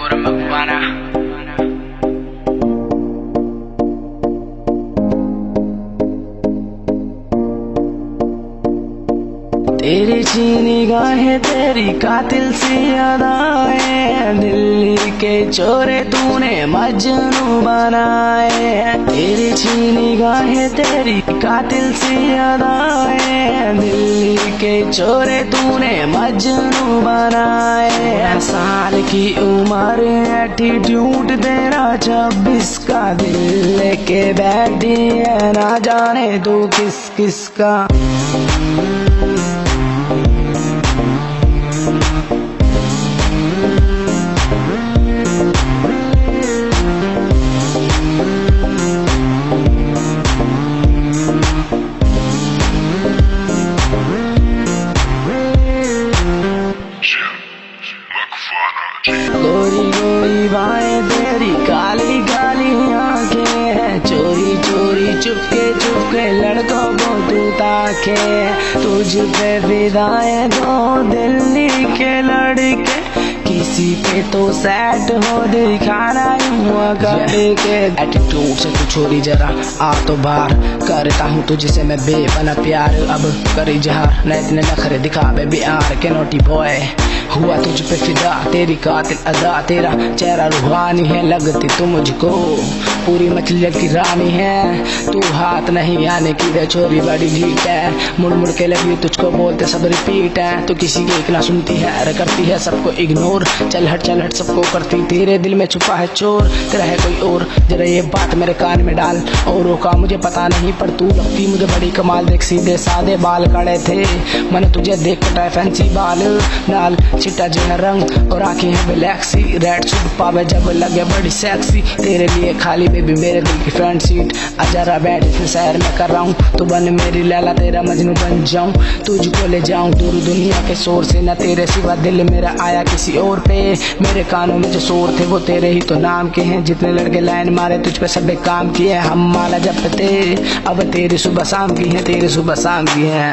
Nora Maguana. तेरी चीनी गाहें तेरी कातिल सी अदाएं, दिल्ली के चोरे तूने मजनू बनाए। तेरी चीनी गाहें तेरी कातिल सी अदाएं, दिल्ली के चोरे तूने मजनू बनाए। साल की उम्र एटीट्यूड तेरा 26 का, दिल लेके बैठी है ना जाने तू किस किस का। गोरी गोरी बाएं तेरी काली काली आंखें, चोरी चोरी चुपके लड़कों को तू ताके। तुझ पे फिदाएं दो दिल्ली के लड़के, किसी पे तो सेट हो दिखाना यूं करके। एटीट्यूड से तू छोरी जरा आ तो बाहर, करता हूँ तुझसे मैं बेपना प्यार। अब कर इजहार न इतने नखरे दिखा बेबी आर के नोटी बॉय। हुआ तुझ पे फिदा तेरी कातिल अदा, तेरा चेहरा रूहानी है लगती तू मुझको, पूरी मछलियों की रानी है तू। हाथ नहीं आने की दे छोरी बड़ी ढीठ है, मुड़ मुड़ के लगी तुझको बोलते सब रिपीट है। तू किसी की एक ना सुनती है अरे करती है सबको इग्नोर। चल हट सबको करती, तेरे दिल में छुपा है चोर, तेरा है कोई और। जरा ये बात मेरे कान में डाल औरों का मुझे पता नहीं, पर तू लगती मुझे बड़ी कमाल। देख सीधे सादे बाल कड़े थे, मैंने तुझे देख कटाए फैंसी बाल नाल, चिट्टा जिना रंग और आंखें हैं ब्लैक सी। रेड सूट पावे जब लगे बड़ी सेक्सी, तेरे लिए खाली बेबी मेरे दिल की फ्रंट सीट। जरा बैठ इस शहर में कर रहा हूँ, तू बन मेरी लैला तेरा मजनू बन जाऊं। तुझको ले जाऊं दूर दुनिया के शोर से, न तेरे सिवा दिल मेरा आया किसी और पे। मेरे कानों में जो शोर थे वो तेरे ही तो नाम के हैं, जितने लड़के लाइन मारे तुझ पे सब काम किए। हम माला जपते अब तेरी सुबह शाम की है, तेरी सुबह शाम की है।